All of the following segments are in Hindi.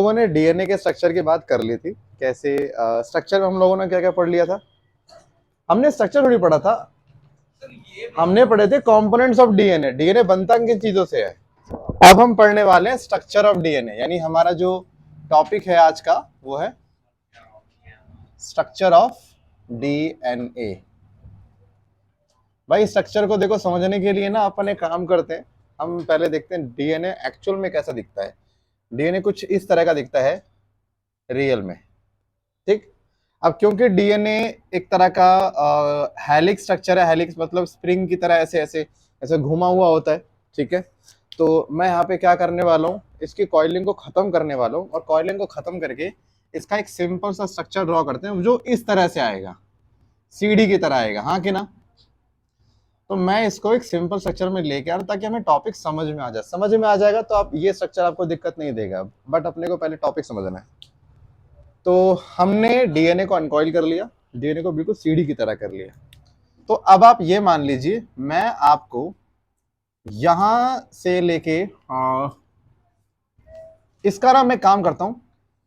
लोगों ने डीएनए के स्ट्रक्चर की बात कर ली थी। कैसे स्ट्रक्चर में हम लोगों ने क्या क्या पढ़ लिया था? हमने स्ट्रक्चर थोड़ी पढ़ा था, हमने पढ़े थे कंपोनेंट्स ऑफ डीएनए। डीएनए बनता किन चीजों से है। अब हम पढ़ने वाले हैं स्ट्रक्चर ऑफ डीएनए, यानी हमारा जो टॉपिक है आज का वो है स्ट्रक्चर ऑफ डीएनए। भाई स्ट्रक्चर को देखो, समझने के लिए ना अपन एक काम करते हैं, हम पहले देखते हैं डीएनए एक्चुअल में कैसा दिखता है। डीएनए कुछ इस तरह का दिखता है रियल में, ठीक। अब क्योंकि डीएनए एक तरह का हेलिक्स स्ट्रक्चर है, हेलिक्स मतलब स्प्रिंग की तरह ऐसे ऐसे ऐसे घुमा हुआ होता है, ठीक है। तो मैं यहाँ पे क्या करने वाला हूँ, इसकी कॉइलिंग को खत्म करने वाला हूँ, और कॉइलिंग को खत्म करके इसका एक सिंपल सा स्ट्रक्चर ड्रॉ करते हैं जो इस तरह से आएगा, सीढ़ी की तरह आएगा, हाँ कि ना। तो मैं इसको एक सिंपल स्ट्रक्चर में लेके आ रहा हूं ताकि हमें टॉपिक समझ में आ जाए। समझ में आ जाएगा तो आप ये स्ट्रक्चर आपको दिक्कत नहीं देगा, बट अपने को पहले टॉपिक समझना है। तो हमने डीएनए को अनकॉइल कर लिया, डीएनए को बिल्कुल सीढ़ी की तरह कर लिया। तो अब आप ये मान लीजिए मैं आपको यहां से लेके इसका ना मैं काम करता हूं,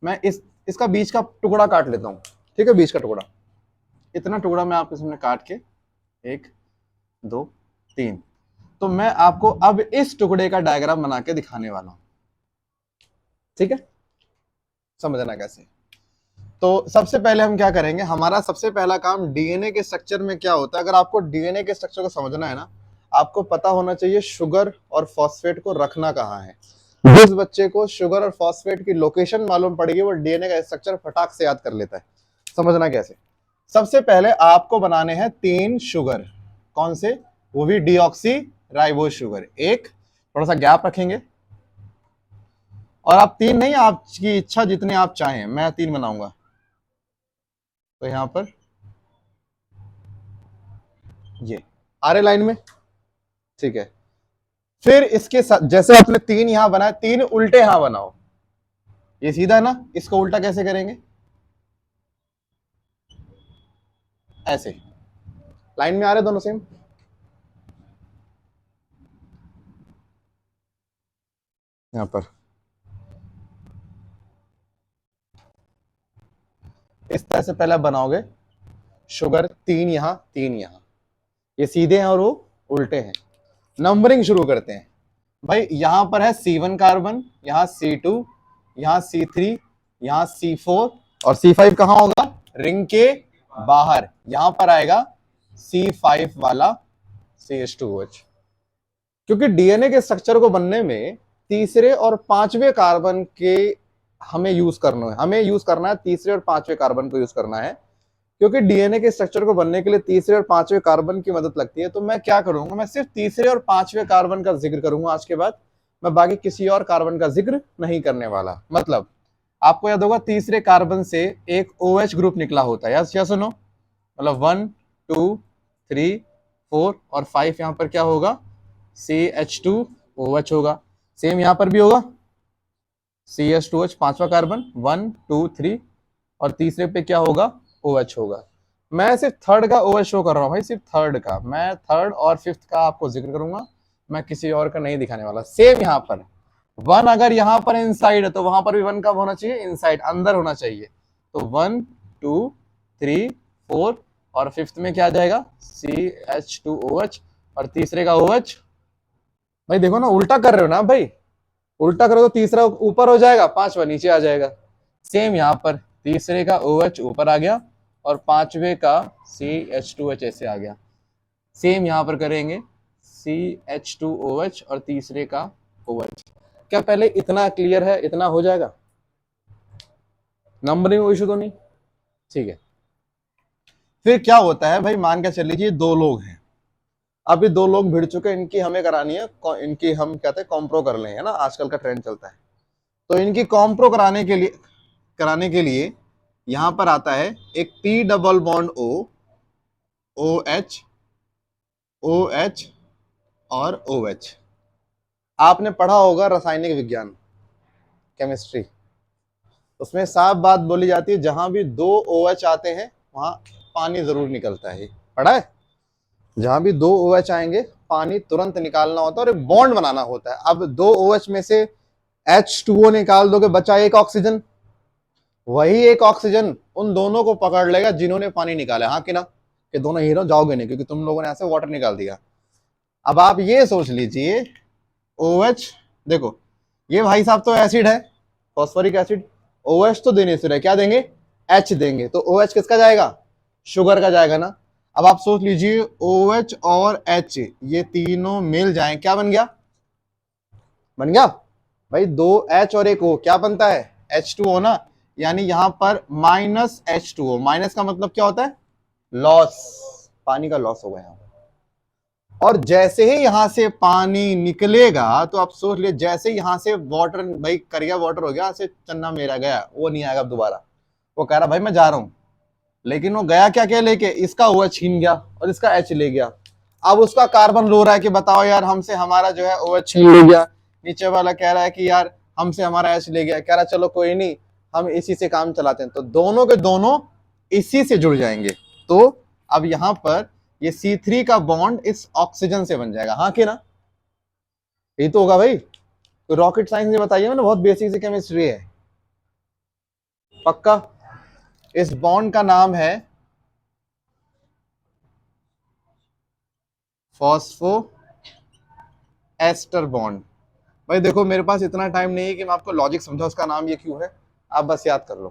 मैं इसका बीच का टुकड़ा काट लेता हूं, ठीक है। बीच का टुकड़ा, इतना टुकड़ा मैं आपके सामने काट के 1 2 3, तो मैं आपको अब इस टुकड़े का डायग्राम बना के दिखाने वाला हूं, ठीक है। समझना कैसे। तो सबसे पहले हम क्या करेंगे, हमारा सबसे पहला काम डीएनए के स्ट्रक्चर में क्या होता है। अगर आपको डीएनए के स्ट्रक्चर को समझना है ना, आपको पता होना चाहिए शुगर और फॉस्फेट को रखना कहाँ है। जिस बच्चे को शुगर और फॉस्फेट की लोकेशन मालूम पड़ेगी वो डीएनए का स्ट्रक्चर फटाक से याद कर लेता है। समझना कैसे। सबसे पहले आपको बनाने हैं 3 शुगर। कौन से? वो भी डीऑक्सी राइबोज शुगर। एक थोड़ा सा गैप रखेंगे, और आप 3 नहीं, आपकी इच्छा जितने आप चाहें, मैं 3 बनाऊंगा। तो यहां पर ये आ रहे लाइन में, ठीक है। फिर इसके साथ जैसे आपने 3 यहां बनाए, 3 उल्टे यहां बनाओ। ये सीधा है ना, इसको उल्टा कैसे करेंगे? ऐसे लाइन में आ रहे दोनों सेम। यहां पर इस तरह से पहले बनाओगे शुगर, 3 यहां 3 यहां, ये सीधे हैं और वो उल्टे हैं। नंबरिंग शुरू करते हैं। भाई यहां पर है C1 कार्बन, यहां C2, यहां C3, यहां C4, और C5 कहां होगा? रिंग के बाहर। यहां पर आएगा C5 वाला CH2OH। क्योंकि डीएनए के स्ट्रक्चर को बनने में तीसरे और पांचवें कार्बन के हमें यूज करना है तीसरे और पांचवें कार्बन को यूज करना है। क्योंकि डीएनए के स्ट्रक्चर को बनने के लिए तीसरे और पांचवें कार्बन की मदद लगती है। तो मैं क्या करूंगा, मैं सिर्फ तीसरे और पांचवें कार्बन का जिक्र करूंगा आज के बाद। मैं बाकी किसी और कार्बन का जिक्र नहीं करने वाला। मतलब आपको याद होगा तीसरे कार्बन से एक OH ग्रुप निकला होता है, यस या सुनो। मतलब 1 2 3 4 और 5 यहां पर क्या होगा? CH2OH होगा। सेम यहां पर भी होगा CH2OH, पांचवा कार्बन 1 2 3, और तीसरे पे क्या होगा? OH होगा। मैं सिर्फ थर्ड का OH शो कर रहा हूं भाई, सिर्फ थर्ड का। मैं थर्ड और फिफ्थ का आपको जिक्र करूंगा, मैं किसी और का नहीं दिखाने वाला। सेम यहां पर 1 अगर यहां पर इनसाइड है तो वहां पर भी 1 कब होना चाहिए? इनसाइड, अंदर होना चाहिए। तो 1 2 3 4, और फिफ्थ में क्या आ जाएगा? CH2OH, और तीसरे का OH। भाई देखो ना, उल्टा कर रहे हो ना भाई, उल्टा करो तो तीसरा ऊपर हो जाएगा, पांचवा नीचे आ जाएगा। सेम यहां पर तीसरे का OH ऊपर आ गया, और पांचवे का CH2OH ऐसे आ गया। सेम यहां पर करेंगे CH2OH और तीसरे का OH। क्या पहले इतना क्लियर है? इतना हो जाएगा, नंबरिंग इशू तो नहीं, ठीक है। फिर क्या होता है भाई, मान के चल लीजिए 2 लोग हैं, अभी 2 लोग भिड़ चुके हैं, इनकी हमें करानी है, इनकी हम कहते हैं कॉम्प्रो कर लें, है ना, आजकल का ट्रेंड चलता है। तो इनकी कॉम्प्रो कराने के लिए यहां पर आता है एक P double bond O, OH, OH और OH। आपने पढ़ा होगा रासायनिक विज्ञान, केमिस्ट्री, उसमें साफ बात बोली जाती है जहां भी 2 OH आते हैं वहां पानी जरूर निकलता है। पढ़ा है? जहां भी 2 OH आएंगे पानी तुरंत निकालना होता है और एक बॉन्ड बनाना होता है। अब 2 OH में से H2O निकाल दोगे, बचा एक ऑक्सीजन। वही एक ऑक्सीजन उन दोनों को पकड़ लेगा जिन्होंने पानी निकाला, हाँ कि ना? कि दोनों हीरो जाओगे नहीं क्योंकि तुम लोगों ने ऐसे वाटर निकाल दिया। अब आप ये सोच लीजिए, OH, देखो ये भाई साहब तो एसिड है, फॉस्फोरिक एसिड। OH तो देने से रहे, क्या देंगे? H देंगे, तो OH किसका जाएगा? शुगर का जाएगा ना। अब आप सोच लीजिए OH और H ये तीनों मिल जाएं, क्या बन गया? बन गया भाई 2H और एक O, क्या बनता है? H2O ना। यानी यहां पर -H2O, माइनस का मतलब क्या होता है? लॉस, पानी का लॉस होगा यहां। और जैसे ही यहां से पानी निकलेगा तो आप सोच लिए, जैसे यहां से वाटर, भाई करिया वाटर हो गया, से चन्ना मेरा गया, वो नहीं आएगा दोबारा। वो कह रहा भाई मैं जा रहा हूं, लेकिन वो गया क्या क्या लेके? इसका OH छीन गया और इसका H ले गया। अब उसका कार्बन रो रहा है कि बताओ यार, हमसे हमारा जो है OH छीन ले गया। नीचे वाला कह रहा है कि यार हमसे हमारा H ले गया। कह रहा चलो कोई नहीं, हम इसी से काम चलाते हैं। तो दोनों के दोनों इसी से जुड़ जाएंगे। तो अब यहां पर ये C3 का बॉन्ड इस ऑक्सीजन से बन जाएगा, हाँ कि ना? यही तो होगा भाई। तो रॉकेट साइंस ने बताइए, मैंने बहुत बेसिक सी केमिस्ट्री है, पक्का। इस बॉन्ड का नाम है फॉस्फो एस्टर बॉन्ड। भाई देखो मेरे पास इतना टाइम नहीं है कि मैं आपको लॉजिक समझाऊं उसका नाम ये क्यों है, आप बस याद कर लो।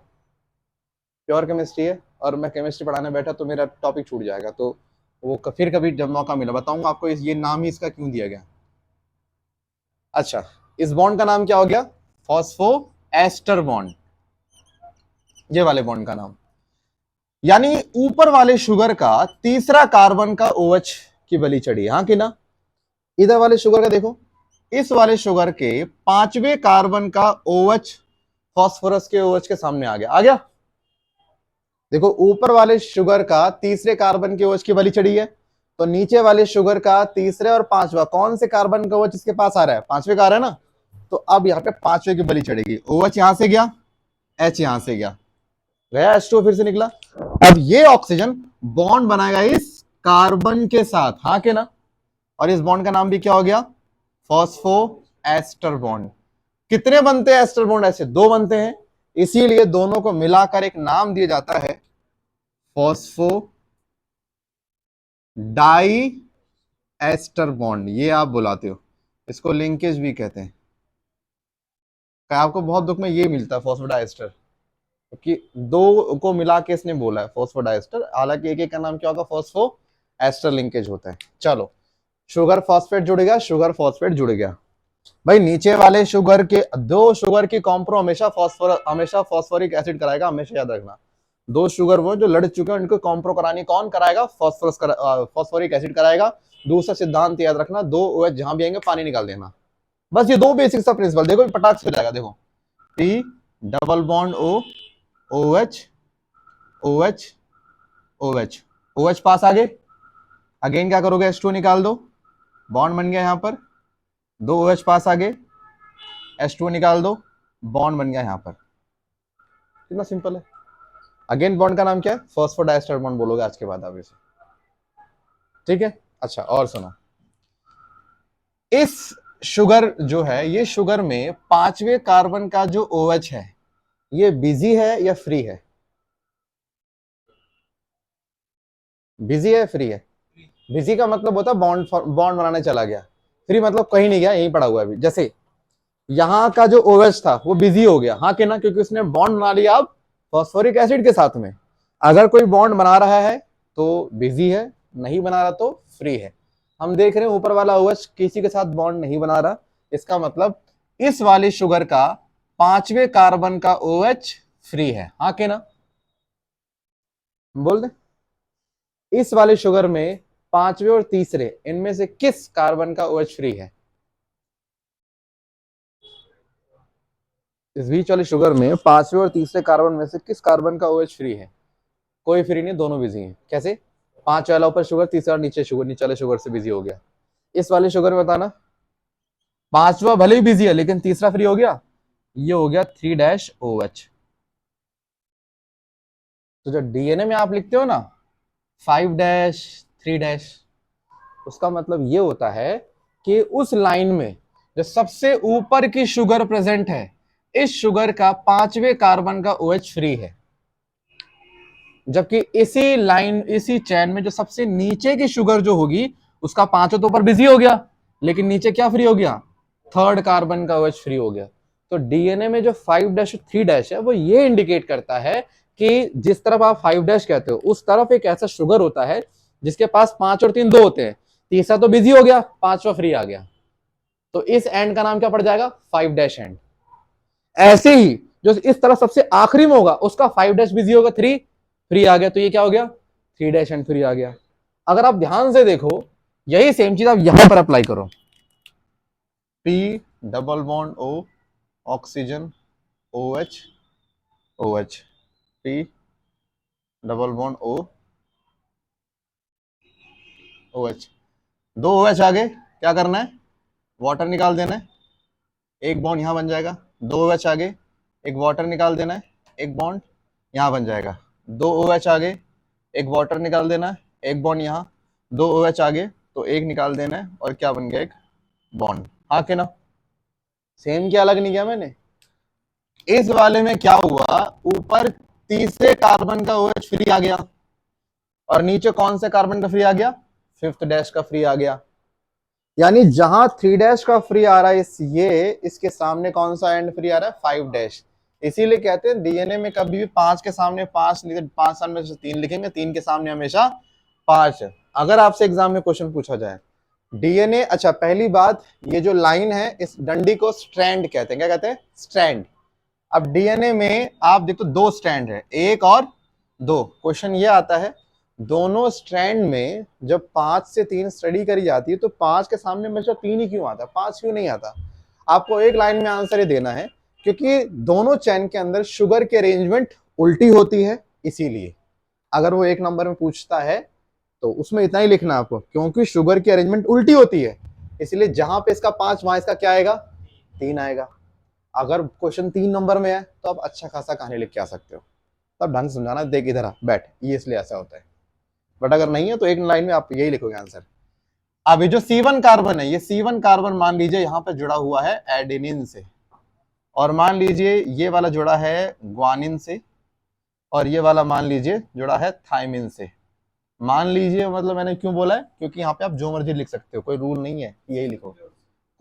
प्योर केमिस्ट्री है, और मैं केमिस्ट्री पढ़ाने बैठा तो मेरा टॉपिक छूट जाएगा, तो वो फिर कभी जब मौका मिला बताऊंगा आपको ये नाम ही इसका क्यों दिया गया। अच्छा, इस बॉन्ड का नाम क्या हो गया? फॉस्फो एस्टर बॉन्ड, ये वाले बॉन्ड का नाम। यानी ऊपर वाले शुगर का तीसरा कार्बन का OH की बलि चढ़ी, हाँ कि ना? इधर वाले शुगर का देखो, इस वाले शुगर के पांचवें कार्बन का OH फास्फोरस के OH के सामने आ गया, आ गया। देखो ऊपर वाले शुगर का तीसरे कार्बन के OH की बलि चढ़ी है, तो नीचे वाले शुगर का तीसरे और पांचवा कौन से कार्बन का OH इसके पास आ रहा है? पांचवे का आ रहा है ना। तो अब यहाँ पे पांचवे की बलि चढ़ेगी। OH यहां से गया, H यहां से गया, H2O फिर से निकला। अब ये ऑक्सीजन बॉन्ड बनाएगा इस कार्बन के साथ, हाँ के ना? और इस बॉन्ड का नाम भी क्या हो गया? Phosphoester bond. कितने बनते हैं एस्टर बॉन्ड? ऐसे दो बनते हैं, इसीलिए दोनों को मिलाकर एक नाम दिया जाता है फॉस्फो डाई एस्टर बॉन्ड। ये आप बुलाते हो, इसको लिंकेज भी कहते हैं। आपको बहुत दुख में ये मिलता है फॉस्फोडाइस्टर, क्योंकि दो को मिला के इसने बोला है फॉस्फोडाइस्टर, हालांकि एक एक का नाम क्या होगा? फॉस्फो एस्टर लिंकेज होता है। चलो, शुगर फॉस्फेट जुड़ गया, शुगर फॉस्फेट जुड़ गया। भाई नीचे वाले शुगर के दो शुगर की कॉम्प्रो हमेशा फॉस्फोरिक एसिड कराएगा, हमेशा याद रखना। दो शुगर वो जो लड़ चुके हैं उनको कॉम्प्रो करानी कौन कराएगा? फॉस्फोरिक एसिड कराएगा। दूसरा सिद्धांत याद रखना, दो OH जहां भी आएंगे पानी निकाल देना। बस ये दो बेसिक सा प्रिंसिपल, देखो पटाख से हो जाएगा। देखो T double bond O, OH OH OH, OH पास आगे, अगेन क्या करोगे? H2 निकाल दो, बॉन्ड बन गया यहां पर। दो OH पास आगे, H2 निकाल दो, बॉन्ड बन गया यहां पर। कितना सिंपल है। अगेन बॉन्ड का नाम क्या है? फॉस्फोडाइस्टर बॉन्ड बोलोगे आज के बाद आप इसे, ठीक है? अच्छा और सुनो, इस शुगर जो है, ये शुगर में पांचवें कार्बन का जो OH है, ये बिजी है या फ्री है? बिजी है, फ्री है? बिजी का मतलब होता है बॉन्ड बॉन्ड बनाने चला गया, फ्री मतलब कहीं नहीं गया, यहीं पड़ा हुआ है अभी। जैसे यहाँ का जो OH था वो बिजी हो गया, हाँ कि ना? क्योंकि उसने बॉन्ड बना लिया अब फॉस्फोरिक एसिड के साथ में। अगर कोई बॉन्ड बना रहा है तो बिजी है, नहीं बना रहा तो फ्री है। हम देख रहे हैं ऊपर वाला OH किसी के साथ बॉन्ड नहीं बना रहा, इसका मतलब इस वाले शुगर का पांचवें कार्बन का OH फ्री है, हाँ कि ना? बोल दे, इस वाले शुगर में पांचवे और तीसरे इनमें से किस कार्बन का OH फ्री है? इस बीच वाले शुगर में पांचवे और तीसरे कार्बन में से किस कार्बन का OH फ्री है? कोई फ्री नहीं, दोनों बिजी हैं। कैसे? पांच वाला ऊपर शुगर, तीसरा नीचे शुगर, नीचे वाले शुगर से बिजी हो गया। इस वाले शुगर में बताना, पांचवा भले ही बिजी है लेकिन तीसरा फ्री हो गया, ये हो गया 3-OH। तो जो DNA में आप लिखते हो ना 5-3, उसका मतलब ये होता है कि उस लाइन में जो सबसे ऊपर की शुगर प्रेजेंट है, इस शुगर का 5वें कार्बन का OH फ्री है, जबकि इसी लाइन इसी चैन में जो सबसे नीचे की शुगर जो होगी उसका 5 तो ऊपर बिजी हो गया, लेकिन नीचे क्या फ्री हो गया, 3rd कार्बन का OH फ्री हो गया। तो डीएनए में जो 5-3- है वो ये इंडिकेट करता है कि जिस तरफ आप 5- कहते हो उस तरफ एक ऐसा शुगर होता है जिसके पास 5 और 3 2 होते हैं, तीसरा तो बिजी हो गया, 5वां फ्री आ गया, तो इस एंड का नाम क्या पड़ जाएगा, 5- एंड। ऐसे ही जो इस तरह सबसे आखिरी में होगा उसका 5- बिजी होगा, 3 फ्री आ गया, तो ये क्या हो गया, 3- फ्री आ गया। अगर आप ध्यान से देखो यही सेम चीज आप यहां पर अप्लाई करो, P O oxygen OH OH, P O OH, 2 OH आगे क्या करना है, वाटर निकाल देना है, एक बॉन्ड यहां बन जाएगा, 2 OH आगे एक वाटर निकाल देना है, एक बॉन्ड यहां बन जाएगा, 2 OH आगे एक वाटर निकाल देना है, एक बॉन्ड यहां, 2 OH आगे तो एक निकाल देना है और क्या बन गया, एक बॉन्ड। हाँ के ना, सेम क्या अलग नहीं किया मैंने। इस वाले में क्या हुआ, ऊपर तीसरे कार्बन का OH फ्री आ गया और नीचे कौन से कार्बन का फ्री आ गया, 5th- का फ्री आ गया। यानी जहां 3- का फ्री आ रहा है ये इसके सामने कौन सा एंड फ्री आ रहा है, 5-। इसीलिए कहते हैं डीएनए में कभी भी 5 के सामने 5 नहीं, 5 सामने 3 लिखेंगे, 3 के सामने हमेशा 5। अगर आपसे एग्जाम में क्वेश्चन पूछा जाए डीएनए, अच्छा पहली बात ये जो लाइन है इस डंडी को स्ट्रैंड कहते हैं, क्या कहते हैं, स्ट्रैंड। अब डीएनए में आप देखो 2 स्ट्रैंड है, 1 और 2। क्वेश्चन ये आता है दोनों स्ट्रैंड में जब 5 से 3 स्टडी करी जाती है तो 5 के सामने हमेशा 3 ही क्यों आता है, 5 क्यों नहीं आता। आपको एक लाइन में आंसर ये देना है क्योंकि दोनों चैन के अंदर शुगर की अरेंजमेंट उल्टी होती है, इसीलिए अगर वो 1 नंबर में पूछता है तो उसमें इतना ही लिखना आपको, क्योंकि शुगर की अरेंजमेंट उल्टी होती है इसलिए जहां पे इसका 5 वहां इसका क्या आएगा, 3 आएगा। अगर क्वेश्चन 3 नंबर में है तो आप अच्छा खासा कहानी लिख के आ सकते हो, तब ढंग से समझाना, देख इधर आ बैठ, ये इसलिए ऐसा होता है। बट अगर नहीं है तो एक लाइन में आप यही लिखोगे आंसर। अब ये जो C1 कार्बन है, ये C1 कार्बन मान लीजिए यहां पर जुड़ा हुआ है एडेनिन से, और मान लीजिए ये वाला जुड़ा है ग्वानिन से, और ये वाला मान लीजिए जुड़ा है थायमिन से। मान लीजिए मतलब मैंने क्यों बोला है, क्योंकि यहाँ पे आप जो मर्जी लिख सकते हो, कोई रूल नहीं है, यही लिखो,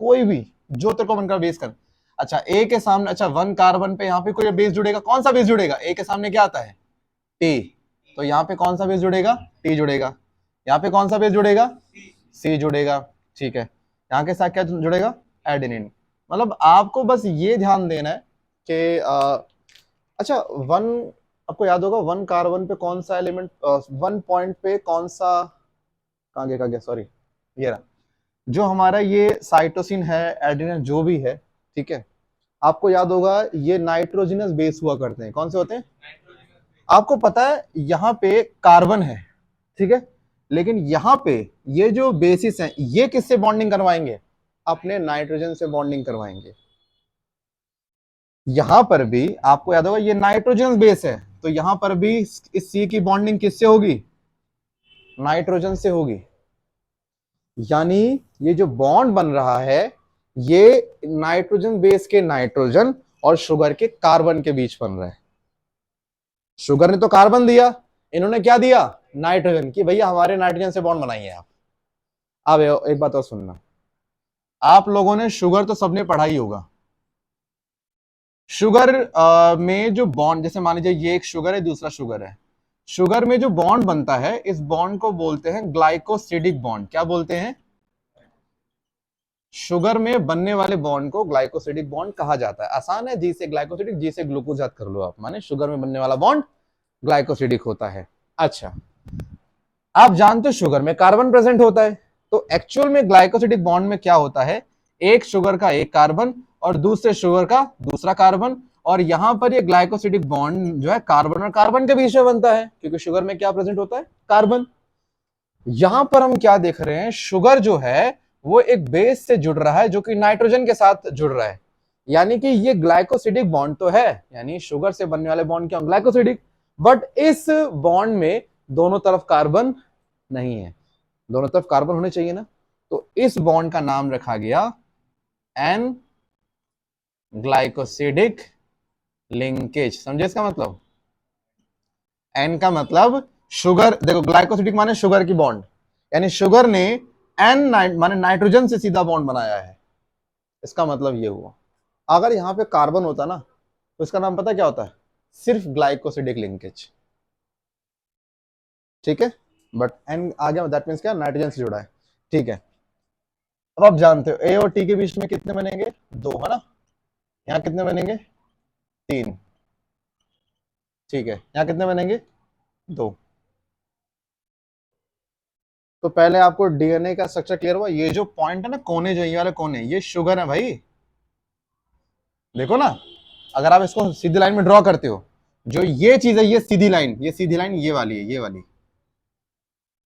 कोई भी जो तेरे को बनकर बेस कर। अच्छा ए के सामने, अच्छा 1 कार्बन पे यहाँ पे कोई बेस जुड़ेगा, कौन सा बेस जुड़ेगा, ए के सामने क्या आता है, टी, तो यहाँ पे कौन सा बेस जुड़ेगा, टी जुड़ेगा। यहाँ पे कौन सा बेस जुड़ेगा, सी जुड़ेगा, ठीक है। यहाँ के साथ क्या जुड़ेगा, एडेनिन। मतलब आपको बस ये ध्यान देना है कि अच्छा 1, आपको याद होगा 1 कार्बन पे कौन सा एलिमेंट, 1 पॉइंट पे कौन सा, कहाँ गया सॉरी, ये रहा, जो हमारा ये साइटोसिन है, एडेनिन जो भी है, ठीक है। आपको याद होगा ये नाइट्रोजनस बेस हुआ करते हैं, कौन से होते हैं, आपको पता है यहां पे कार्बन है, ठीक है, लेकिन यहां पे ये जो बेसिस हैं ये किससे बॉन्डिंग करवाएंगे, अपने नाइट्रोजन से बॉन्डिंग करवाएंगे। यहां पर भी आपको याद होगा ये नाइट्रोजन बेस है, तो यहां पर भी इस सी की बॉन्डिंग किससे होगी, नाइट्रोजन से होगी। यानी ये जो बॉन्ड बन रहा है ये नाइट्रोजन बेस के नाइट्रोजन और शुगर के कार्बन के बीच बन रहा है। शुगर ने तो कार्बन दिया, इन्होंने क्या दिया, नाइट्रोजन, की भैया हमारे नाइट्रोजन से बॉन्ड बनाइए आप। अब एक बात और सुनना, आप लोगों ने शुगर तो सबने पढ़ा ही होगा। शुगर में जो बॉन्ड, जैसे मान लीजिए ये एक शुगर है दूसरा शुगर है, शुगर में जो बॉन्ड बनता है इस बॉन्ड को बोलते हैं ग्लाइकोसिडिक बॉन्ड। क्या बोलते हैं, शुगर में बनने वाले बॉन्ड को ग्लाइकोसिडिक बॉन्ड कहा जाता है। आसान है, जी से ग्लाइकोसिडिक, जी से ग्लूकोज याद कर लो आप, माने शुगर में बनने वाला बॉन्ड ग्लाइकोसिडिक होता है। अच्छा आप जानते हो शुगर में कार्बन प्रेजेंट होता है, तो एक्चुअल में ग्लाइकोसिडिक बॉन्ड में क्या होता है, एक शुगर का एक कार्बन और दूसरे शुगर का दूसरा कार्बन, और यहां पर ये ग्लाइकोसिडिक बॉन्ड जो है कार्बन और कार्बन के बीच में बनता है, क्योंकि शुगर में क्या प्रेजेंट होता है, कार्बन। यहां पर हम क्या देख रहे हैं, शुगर जो है वो एक बेस से जुड़ रहा है जो कि नाइट्रोजन के साथ जुड़ रहा है, यानी कि ये ग्लाइकोसिडिक बॉन्ड तो है, यानी शुगर से बनने वाले बॉन्ड क्या ग्लाइकोसिडिक, बट इस बॉन्ड में दोनों तरफ कार्बन नहीं है, दोनों तरफ कार्बन होने चाहिए ना, तो इस बॉन्ड का नाम रखा गया एन ग्लाइकोसिडिक लिंकेज, समझे इसका मतलब? एन का मतलब शुगर, देखो ग्लाइकोसिडिक माने शुगर की बॉन्ड, यानी शुगर ने एन माने नाइट्रोजन से सीधा बॉन्ड बनाया है, इसका मतलब ये हुआ। अगर यहां पे कार्बन होता ना तो इसका नाम पता क्या होता है? सिर्फ ग्लाइकोसिडिक लिंकेज, ठीक है। बट एन आ गया, दैट मीन्स क्या, नाइट्रोजन से जुड़ा है, ठीक है। अब आप जानते हो ए और टी के बीच में कितने बनेंगे? दो, है ना। यहाँ कितने बनेंगे? तीन, ठीक है। यहाँ कितने बनेंगे? दो। तो पहले आपको डीएनए का स्ट्रक्चर क्लियर हुआ। ये जो पॉइंट है ना, कोने, जो ये वाले कोने, ये शुगर है भाई। देखो ना, अगर आप इसको सीधी लाइन में ड्रॉ करते हो, जो ये चीज है, ये सीधी लाइन, ये सीधी लाइन ये वाली है, ये वाली।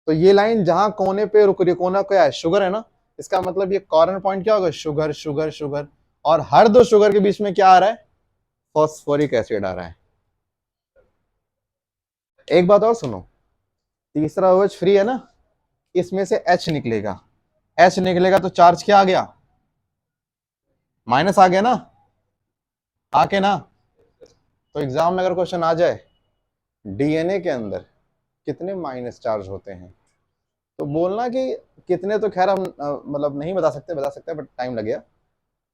तो ये लाइन जहां कोने पे रुक रही है, कोना क्या है? शुगर है ना। इसका मतलब ये कॉर्नर पॉइंट क्या होगा? Sugar, sugar, sugar. और हर दो शुगर के बीच में क्या आ रहा है? फॉस्फोरिक एसिड आ रहा है। एक बात और सुनो, तीसरा OH फ्री है ना, इसमें से H निकलेगा। H निकलेगा तो चार्ज क्या आ गया? माइनस आ गया ना, आके ना। तो एग्जाम में अगर क्वेश्चन आ जाए डीएनए के अंदर कितने माइनस चार्ज होते हैं, तो बोलना कि कितने, तो खैर हम मतलब नहीं बता सकते, बता सकते हैं बट टाइम लगेगा।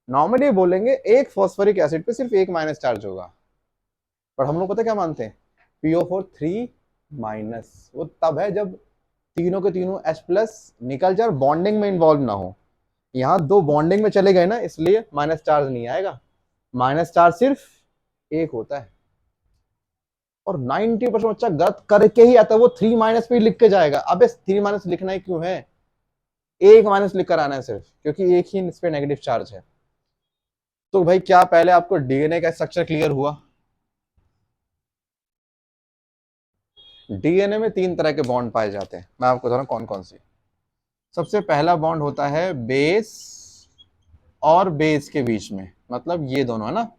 नॉर्मली बोलेंगे एक फॉस्फोरिक एसिड पे सिर्फ एक माइनस चार्ज होगा। पर हम लोग पता क्या मानते हैं? PO4 3 माइनस, वो तब है जब तीनों के तीनों H प्लस निकल जाए और बॉन्डिंग में इन्वॉल्व ना हो। यहाँ दो बॉन्डिंग में चले गए ना, इसलिए माइनस चार्ज नहीं आएगा। माइनस चार्ज सिर्फ एक होता है। और 90% बच्चा गलत करके ही आता है, वो 3 माइनस पे ही लिख के जाएगा। अबे 3 माइनस लिखना ही क्यों है? एक माइनस लिख कर आना है सिर्फ, क्योंकि एक ही इस पे नेगेटिव चार्ज है। तो भाई क्या पहले आपको डीएनए का स्ट्रक्चर क्लियर हुआ? डीएनए में 3 तरह के बॉन्ड पाए जाते हैं, मैं आपको बता रहा हूं कौन कौन से। सबसे पहला बॉन्ड होता है बेस और बेस के बीच में, मतलब ये दोनों, है ना।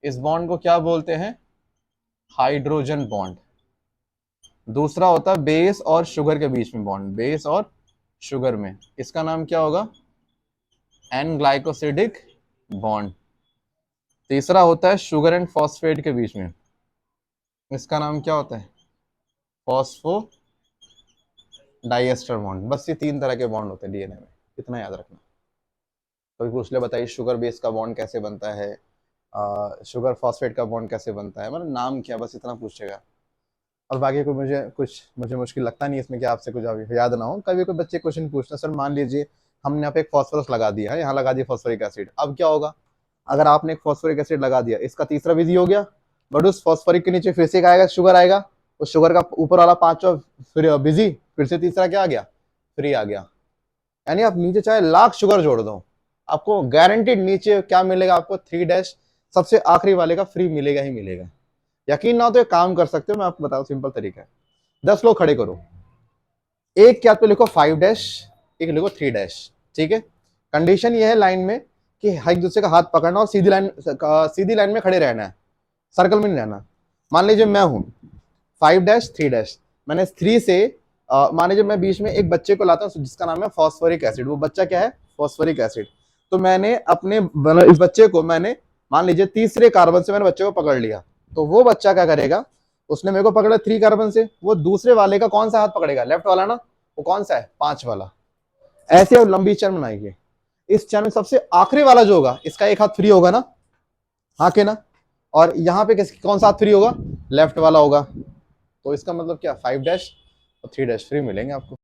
इस बॉन्ड को क्या बोलते हैं? Hydrogen bond. दूसरा होता है बेस और शुगर के बीच में बॉन्ड, बेस और शुगर में, इसका नाम क्या होगा? N glycosidic bond. तीसरा होता है शुगर एंड फॉस्फेट के बीच में, इसका नाम क्या होता है? Phospho diester bond. बस ये 3 तरह के बॉन्ड होते हैं डीएनए में, इतना याद रखना। कभी पूछ ले, बताइए शुगर बेस का बॉन्ड कैसे बनता है, शुगर फॉस्फेट का बॉन्ड कैसे बनता है, मतलब नाम क्या, बस इतना पूछेगा। और बाकी को मुझे मुश्किल लगता नहीं इसमें कि आपसे कुछ अभी याद ना हो। कभी कोई बच्चे क्वेश्चन पूछना, सर मान लीजिए हमने यहाँ पे एक फॉस्फोरस लगा दिया है, यहाँ लगा दिया फॉस्फोरिक एसिड, अब क्या होगा? अगर आपने एक फॉस्फोरिक एसिड लगा दिया, इसका तीसरा विधि हो गया, बट उस फॉस्फोरिक के नीचे फिर से आएगा, शुगर आएगा, उस शुगर का ऊपर वाला पांचवा फिर बिजी, फिर से तीसरा क्या आ गया? फ्री आ गया। यानी आप नीचे चाहे लाख शुगर जोड़ दो, आपको गारंटीड नीचे क्या मिलेगा? आपको 3 सबसे आखिरी वाले का फ्री मिलेगा ही मिलेगा। यकीन ना हो तो एक काम कर सकते हो, मैं आपको बताऊं सिंपल तरीका है। 10 लोग खड़े करो, एक के हाथ पे लिखो 5 एक लिखो 3, ठीक है। कंडीशन ये है लाइन में कि एक दूसरे का हाथ पकड़ना और सीधी लाइन में खड़े रहना है, सर्कल में नहीं रहना। मान लीजिए मैं हूं 5 3, मैंने 3 से मान लीजिए मैं बीच में एक बच्चे को लाता हूं जिसका नाम है फॉस्फोरिक एसिड। वो बच्चा क्या है? Phosphoric acid. तो मैंने अपने इस बच्चे को, मैंने मान लीजिए तीसरे कार्बन से मैंने बच्चे को पकड़ लिया, तो वो बच्चा क्या करेगा? उसने मेरे को पकड़ा 3 कार्बन से, वो दूसरे वाले का कौन सा हाथ पकड़ेगा? लेफ्ट वाला ना। वो कौन सा है? 5 वाला। ऐसे और लंबी चैन बनाइए। इस चैन में सबसे आखिरी वाला जो होगा, इसका एक हाथ फ्री होगा ना, हाँ के ना। और यहाँ पे कौन सा हाथ फ्री होगा? लेफ्ट वाला होगा। तो इसका मतलब क्या? 5 और 3 फ्री मिलेंगे आपको।